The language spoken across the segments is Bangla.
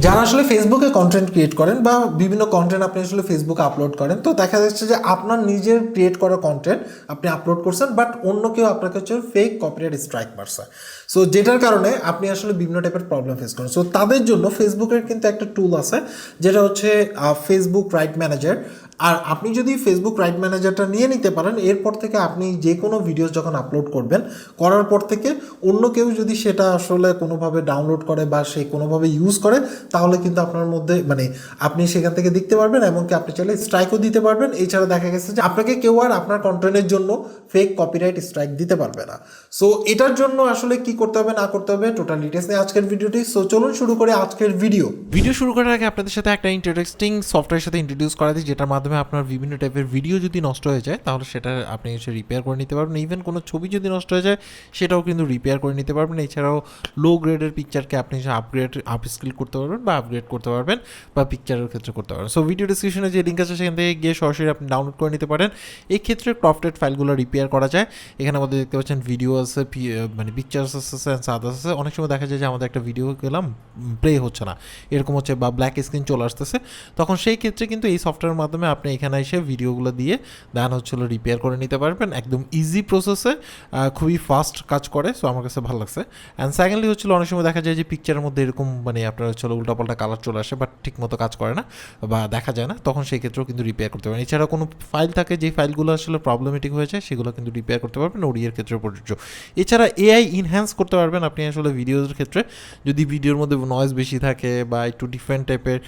যারা আসলে ফেসবুকে কন্টেন্ট ক্রিয়েট করেন বা বিভিন্ন কন্টেন্ট আপনি আসলে ফেসবুকে আপলোড করেন, তো দেখা যাচ্ছে যে আপনার নিজের ক্রিয়েট করা কন্টেন্ট আপনি আপলোড করছেন, বাট অন্য কেউ আপনাকে হচ্ছে ফেক কপিরাইট স্ট্রাইক মারছে। সো যেটার কারণে আপনি আসলে বিভিন্ন টাইপের প্রবলেম ফেস করেন। সো তাদের জন্য ফেসবুকের কিন্তু একটা টুল আছে, যেটা হচ্ছে ফেসবুক রাইট ম্যানেজার। আর আপনি যদি ফেসবুক রাইট ম্যানেজারটা নিয়ে নিতে পারেন, এরপর থেকে আপনি যে কোনো ভিডিওস যখন আপলোড করবেন, করার পর থেকে অন্য কেউ যদি সেটা আসলে কোনোভাবে ডাউনলোড করে বা সে কোনোভাবে ইউজ করে, তাহলে কিন্তু আপনার মধ্যে আপনি সেখান থেকে দেখতে পারবেন, এমনকি আপনি চাইলে স্ট্রাইকও দিতে পারবেন। এছাড়া দেখা গেছে যে আপনাকে কেউ আর আপনার কন্টেন্টের জন্য ফেক কপিরাইট স্ট্রাইক দিতে পারবে না। সো এটার জন্য আসলে কি করতে হবে না করতে হবে টোটাল ডিটেলস নিয়ে আজকের ভিডিওটি। সো চলুন শুরু করে আজকের ভিডিও শুরু করার আগে আপনাদের সাথে একটা ইন্টারেস্টিং সফটওয়্যারের সাথে ইন্ট্রোডিউস করা দিই, যেটার মাধ্যমে আপনার বিভিন্ন টাইপের ভিডিও যদি নষ্ট হয়ে যায় তাহলে সেটা আপনি এসে রিপেয়ার করে নিতে পারবেন। ইভেন কোনো ছবি যদি নষ্ট হয়ে যায় সেটাও কিন্তু রিপেয়ার করে নিতে পারবেন। এছাড়াও লো গ্রেডের পিকচারকে আপনি আপস্কেল করতে পারবেন বা আপগ্রেড করতে পারবেন, বা পিকচারের ক্ষেত্রে করতে পারবেন। সো ভিডিও ডিসক্রিপশনে যে লিঙ্ক আছে সেখান থেকে গিয়ে সরাসরি আপনি ডাউনলোড করে নিতে পারেন। এই ক্ষেত্রে ক্রপটেড ফাইলগুলো রিপেয়ার করা যায়। এখানে আমাদের দেখতে পাচ্ছেন ভিডিও আছে, পিকচার্স আছে, আদার্স আছে। অনেক সময় দেখা যায় যে আমাদের একটা ভিডিও গেলাম প্লে হচ্ছে না, এরকম হচ্ছে, বা ব্ল্যাক স্ক্রিন চলে আসতেছে, তখন সেই ক্ষেত্রে কিন্তু এই সফটওয়্যারের মাধ্যমে আপনি এখানে এসে ভিডিওগুলো দিয়ে দেন হচ্ছিল রিপেয়ার করে নিতে পারবেন একদম ইজি প্রসেসে। খুবই ফাস্ট কাজ করে। সো আমার কাছে ভালো লাগছে। অ্যান্ড সেকেন্ডলি হচ্ছিল অনেক সময় দেখা যায় যে পিকচারের মধ্যে এরকম আপনার হচ্ছিল উল্টাপাল্টা কালার চলে আসে, বাট ঠিক মতো কাজ করে না বা দেখা যায় না, তখন সেই ক্ষেত্রেও কিন্তু রিপেয়ার করতে পারেন। এছাড়া কোনো ফাইল থাকে যে ফাইলগুলো আসলে প্রবলেমেটিক হয়েছে, সেগুলো কিন্তু রিপেয়ার করতে পারবেন ওডিএর ক্ষেত্রে প্রযোজ্য। এছাড়া এআই ইনহ্যান্স করতে পারবেন আপনি আসলে ভিডিওর ক্ষেত্রে। যদি ভিডিওর মধ্যে নয়েজ বেশি থাকে বা একটু ডিফারেন্ট টাইপের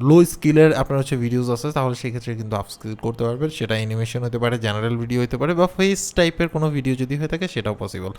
লো স্কিলের আপনার হচ্ছে ভিডিওস আছে, তাহলে সেক্ষেত্রে কিন্তু আপস্কিল করতে পারবেন। সেটা অ্যানিমেশন হতে পারে, জেনারেল ভিডিও হতে পারে, বা ফেস টাইপের কোনো ভিডিও যদি হয়ে থাকে সেটাও পসিবল।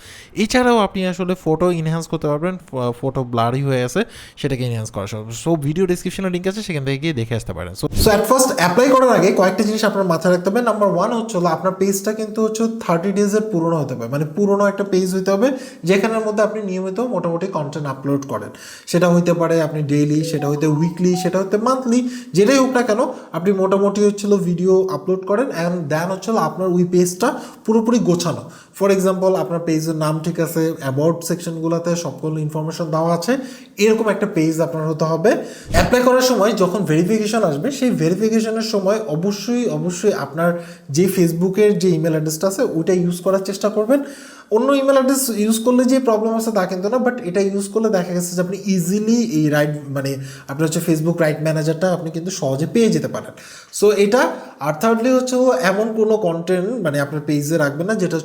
এছাড়াও আপনি আসলে ফটো ইনহ্যান্স করতে পারবেন। ফটো ব্লারি হয়ে আছে, সেটাকে ইনহ্যান্স করা সম্ভব। সো ভিডিও ডিসক্রিপশনে লিঙ্ক আছে, সেখান থেকে গিয়ে দেখে আসতে পারেন। সো অ্যাট ফার্স্ট অ্যাপ্লাই করার আগে কয়েকটা জিনিস আপনার মাথায় রাখতে হবে। নাম্বার ওয়ান হচ্ছে আপনার পেজটা কিন্তু হচ্ছে 30 ডেজের পুরনো হতে হবে, পুরনো একটা পেজ হইতে হবে যেখানের মধ্যে আপনি নিয়মিত মোটামুটি কন্টেন্ট আপলোড করেন। সেটা হইতে পারে আপনি ডেইলি, সেটা হইতে উইকলি, সেটা হইতে মান্থলি, যেটাই হোক না কেন আপনি মোটামুটি ভিডিও আপলোড করেন। অ্যান্ড দেন আপনার ওই পেজটা পুরোপুরি গোছানো। ফর এক্সাম্পল, আপনার পেজের নাম ঠিক আছে, অ্যাবাউট সেকশনগুলোতে সকল ইনফরমেশন দেওয়া আছে, এরকম একটা পেজ আপনার হতে হবে। অ্যাপ্লাই করার সময় যখন ভেরিফিকেশন আসবে, সেই ভেরিফিকেশনের সময় অবশ্যই আপনার যে ফেসবুকের যে ইমেল অ্যাড্রেসটা আছে ওইটা ইউজ করার চেষ্টা করবেন। অন্য ইমেল অ্যাড্রেস ইউজ করলে যে প্রবলেম আছে তা কিন্তু না, বাট এটা ইউজ করলে দেখা গেছে যে আপনি ইজিলি এই আপনার ফেসবুক রাইট ম্যানেজারটা আপনি কিন্তু সহজে পেয়ে যেতে পারেন। সো এটা। আর থার্ডলি এমন কোনো কন্টেন্ট আপনার পেজে রাখবেন না যেটা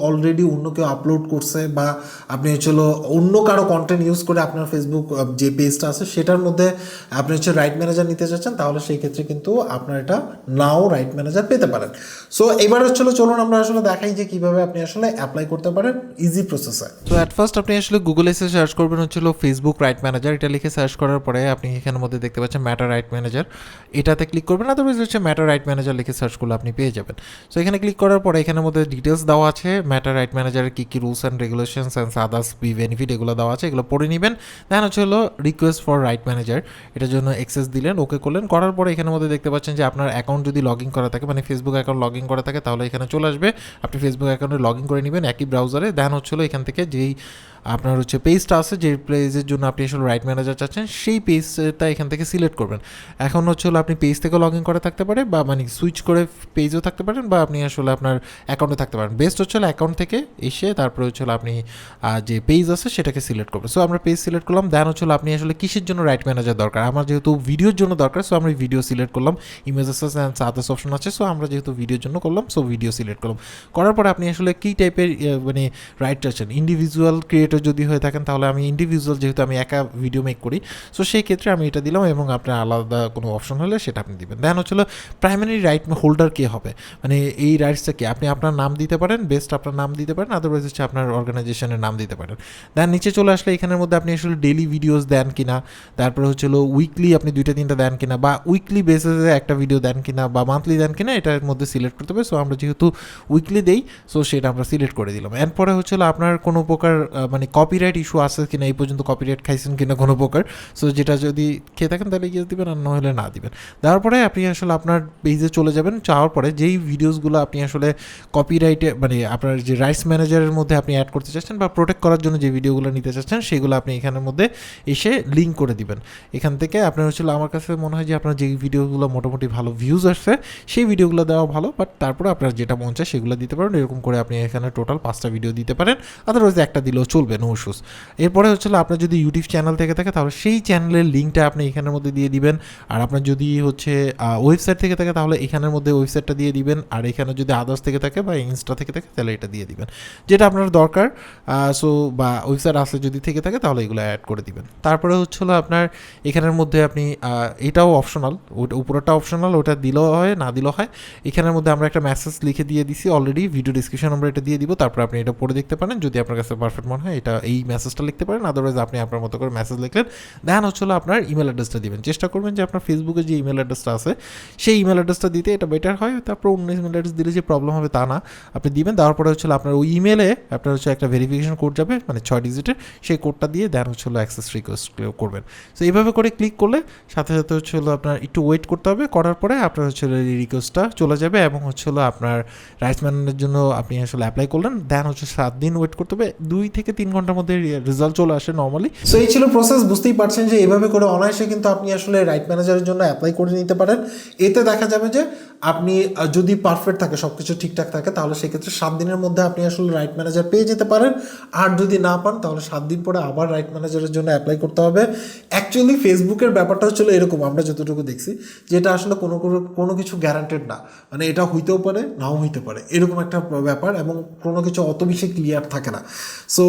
অলরেডি অন্য কেউ আপলোড করছে, বা আপনি অন্য কারো কন্টেন্ট ইউজ করে আপনার ফেসবুক যে পেজটা আছে সেটার মধ্যে আপনি রাইট ম্যানেজার নিতে চাচ্ছেন, তাহলে সেই ক্ষেত্রে কিন্তু আপনার এটা নাও রাইট ম্যানেজার পেতে পারেন। সো এবার চলুন আমরা দেখাই যে কিভাবে আপনি অ্যাপ্লাই করতে পারেন ইজি প্রসেসে। তো অ্যাট ফার্স্ট আপনি আসলে গুগলে এসে সার্চ করবেন ফেসবুক রাইট ম্যানেজার। এটা লিখে সার্চ করার পরে আপনি এখানের মধ্যে দেখতে পাচ্ছেন ম্যাটার রাইট ম্যানেজার, এটাতে ক্লিক করবেন। আদারওয়াইজ ম্যাটার রাইট ম্যানেজার লিখে সার্চ করলে আপনি পেয়ে যাবেন। সো এখানে ক্লিক করার পরে এখানের মধ্যে ডিটেলস দেওয়া আছে, ম্যাটার রাইট ম্যানেজারের কী কী rules and regulations and others benefit এগুলো দেওয়া আছে, এগুলো পড়ে নেবেন। Then request for right manager, এটার জন্য অ্যাক্সেস দিলেন, ওকে করলেন। করার পরে এখানের মধ্যে দেখতে পাচ্ছেন যে আপনার অ্যাকাউন্ট যদি লগ ইন করা থাকে, ফেসবুক অ্যাকাউন্ট লগ ইন করা থাকে, তাহলে এখানে চলে আসবে। আপনি ফেসবুক অ্যাকাউন্টে লগ ইন করে নেবেন একই ব্রাউজারে। দেন এখান থেকে যেই আপনার পেজটা আছে, যে পেজের জন্য আপনি রাইট ম্যানেজার চাচ্ছেন, সেই পেজটা এখান থেকে সিলেক্ট করবেন। এখন আপনি পেজ থেকে লগ ইন করে থাকতে পারে, বা সুইচ করে পেজও থাকতে পারেন, বা আপনি আপনার অ্যাকাউন্টে থাকতে পারেন। বেস্ট অ্যাকাউন্ট থেকে এসে তারপরে আপনি যে পেজ আছে সেটাকে সিলেক্ট করবেন। সো আমরা পেজ সিলেক্ট করলাম। দেন আপনি কিসের জন্য রাইট ম্যানেজার দরকার, আমার যেহেতু ভিডিওর জন্য দরকার, সো আমরা ভিডিও সিলেক্ট করলাম। ইমেজেস অ্যান্ড আদার্স অপশন আছে, সো আমরা যেহেতু ভিডিওর জন্য করলাম, সো ভিডিও সিলেক্ট করলাম। করার পরে আপনি কী টাইপের রাইট চাচ্ছেন। ইন্ডিভিজুয়াল ক্রিয়েটর যদি হয়ে থাকেন, তাহলে আমি ইন্ডিভিজুয়াল, যেহেতু আমি একা ভিডিও মেক করি, সো সেই ক্ষেত্রে আমি এটা দিলাম, এবং আপনার আলাদা কোনো অপশন হলে সেটা আপনি দিবেন। দেন প্রাইমারি রাইট হোল্ডার কে হবে, এই রাইটসটা কি, আপনি আপনার নাম দিতে পারেন, বেস্ট আপনার নাম দিতে পারেন, আদারওয়াইজ আপনার অর্গানাইজেশনের নাম দিতে পারেন। দেন নিচে চলে আসলে এখানের মধ্যে আপনি ডেইলি ভিডিওস দেন কিনা, তারপরে উইকলি আপনি 2-3টা দেন কিনা, বা উইকলি বেসিসে একটা ভিডিও দেন কিনা, বা মান্থলি দেন কিনা, এটার মধ্যে সিলেক্ট করতে হবে। সো আমরা যেহেতু উইকলি দেই, সো সেটা আমরা সিলেক্ট করে দিলাম। এরপরে আপনার কোনো প্রকার কপিরাইট ইস্যু আছে কিনা, এই পর্যন্ত কপিরাইট খাইছেন কিনা কোনো প্রকার। সো যেটা যদি খেয়ে থাকেন তাহলে ইয়েস দিবেন, আর নইলে না দিবেন। দেওয়ার পরে আপনি আসলে আপনার পেজে চলে যাবেন, চাওয়ার পরে যেই ভিডিওসগুলো আপনি আসলে কপিরাইটে মানে আপনার যে রাইটস ম্যানেজারের মধ্যে আপনি অ্যাড করতে চাচ্ছেন বা প্রোটেক্ট করার জন্য যে ভিডিওগুলো নিতে চাচ্ছেন সেগুলো আপনি এখানের মধ্যে এসে লিঙ্ক করে দিবেন। এখান থেকে আপনার হচ্ছিল আমার কাছে মনে হয় যে আপনার যেই ভিডিওগুলো মোটামুটি ভালো ভিউজ আসছে সেই ভিডিওগুলো দেওয়া ভালো, বাট তারপরে আপনার যেটা মন চায় সেগুলো দিতে পারেন। এরকম করে আপনি এখানে টোটাল 5টা ভিডিও দিতে পারেন, আদারওয়াইজ একটা দিলেও চলবে, নো ইস্যুস। এরপরে হচ্ছিল আপনার যদি ইউটিউব চ্যানেল থেকে থাকে তাহলে সেই চ্যানেলের লিঙ্কটা আপনি এখানের মধ্যে দিয়ে দিবেন। আর আপনার যদি হচ্ছে ওয়েবসাইট থেকে থাকে তাহলে এখানের মধ্যে ওয়েবসাইটটা দিয়ে দিবেন। আর এখানে যদি আদার্স থেকে থাকে বা ইনস্টা থেকে থাকে তাহলে এটা দিয়ে দিবেন, যেটা আপনার দরকার। সো বা ওয়েবসাইট আসলে যদি থেকে থাকে তাহলে এগুলো অ্যাড করে দিবেন। তারপরে হচ্ছিল আপনার এখানের মধ্যে আপনি এটাও অপশনাল, ওটা উপরটা অপশনাল, ওটা দিলেও হয় না দিলেও হয়। এখানের মধ্যে আমরা একটা মেসেজ লিখে দিয়ে দিছি অলরেডি, ভিডিও ডিসক্রিপশন আমরা এটা দিয়ে দিব, তারপর আপনি এটা পড়ে দেখতে পারেন। যদি আপনার কাছে পারফেক্ট মনে হয় এটা এই মেসেজটা লিখতে পারেন, আদারওয়াইজ আপনি আপনার মতো করে মেসেজ লিখলেন। দেন হচ্ছিল আপনার ইমেল অ্যাড্রেসটা দিবেন। চেষ্টা করবেন যে আপনার ফেসবুকে যে ইমেল অ্যাড্রেসটা আছে সেই ইমেল অ্যাড্রেসটা দিতে, এটা বেটার হয়। তারপর অন্য ইমেল অ্যাড্রেস দিলে যে প্রবলেম হবে তা না, আপনি দিবেন। দেওয়ার পরে হচ্ছিল আপনার ওই ইমেলে আপনার হচ্ছে একটা ভেরিফিকেশন কোড যাবে, মানে 6 ডিজিটের, সেই কোডটা দিয়ে দেন হচ্ছিল অ্যাক্সেস রিকোয়েস্ট করবেন। সো এইভাবে করে ক্লিক করলে সাথে সাথে হচ্ছিল আপনার একটু ওয়েট করতে হবে, করার পরে আপনার হচ্ছিল রিকোয়েস্টটা চলে যাবে এবং হচ্ছিল আপনার রাইটস ম্যানের জন্য আপনি আসলে অ্যাপ্লাই করলেন। দেন হচ্ছে 7 দিন ওয়েট করতে হবে, 2 থেকে 3 ঘন্টার মধ্যে রেজাল্ট চলে আসে নর্মালি। সো এই ছিল প্রসেস। বুঝতেই পারছেন যে এইভাবে করে অনায়াসে কিন্তু আপনি আসলে রাইট ম্যানেজারের জন্য অ্যাপ্লাই করে নিতে পারেন। এতে দেখা যাবে যে আপনি যদি পারফেক্ট থাকে, সব কিছু ঠিকঠাক থাকে, তাহলে সেক্ষেত্রে 7 দিনের মধ্যে আপনি আসলে রাইট ম্যানেজার পেয়ে যেতে পারেন। আর যদি না পান তাহলে 7 দিন পরে আবার রাইট ম্যানেজারের জন্য অ্যাপ্লাই করতে হবে। অ্যাকচুয়ালি ফেসবুকের ব্যাপারটা হচ্ছিল এরকম, আমরা যতটুকু দেখছি, যেটা আসলে কোনো কিছু গ্যারান্টেড না, মানে এটা হইতেও পারে নাও হইতে পারে, এরকম একটা ব্যাপার, এবং কোনো কিছু অত বেশি ক্লিয়ার থাকে না। সো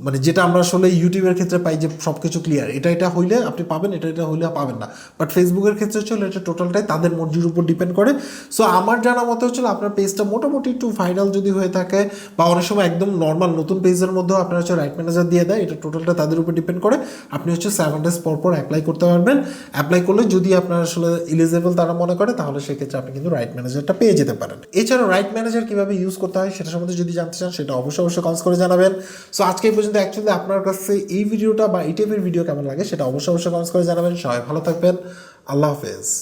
মানে যেটা আমরা আসলে ইউটিউবের ক্ষেত্রে পাই যে সব কিছু ক্লিয়ার, এটা হইলে আপনি পাবেন, এটা হইলে পাবেন না, বাট ফেসবুকের ক্ষেত্রে হচ্ছিল এটা টোটালটাই তাদের মর্জির উপর ডিপেন্ড করে। সো আমার জানা মতে হচ্ছিল আপনার পেজটা মোটামুটি একটু ভাইরাল যদি হয়ে থাকে, বা অনেক সময় একদম নর্মাল নতুন পেজের মধ্যেও আপনার হচ্ছে রাইট ম্যানেজার দিয়ে দেয়, এটা টোটালটা তাদের উপর ডিপেন্ড করে। আপনি হচ্ছে 7 ডেজ পর অ্যাপ্লাই করতে পারবেন। অ্যাপ্লাই করলে যদি আপনার আসলে এলিজেবল তারা মনে করে, তাহলে সেক্ষেত্রে আপনি কিন্তু রাইট ম্যানেজারটা পেয়ে যেতে পারেন। এছাড়াও রাইট ম্যানেজার কীভাবে ইউজ করতে হয় সেটা সম্বন্ধে যদি জানতে চান, সেটা অবশ্যই কমেন্টস করে জানাবেন। সো আজকে এই পর্যন্ত। অ্যাকচুয়ালি আপনার কাছে এই ভিডিওটা বা এই টাইপের ভিডিও কেমন লাগে সেটা অবশ্যই কমেন্টস করে জানাবেন। সবাই ভালো থাকবেন, আল্লাহ হাফেজ।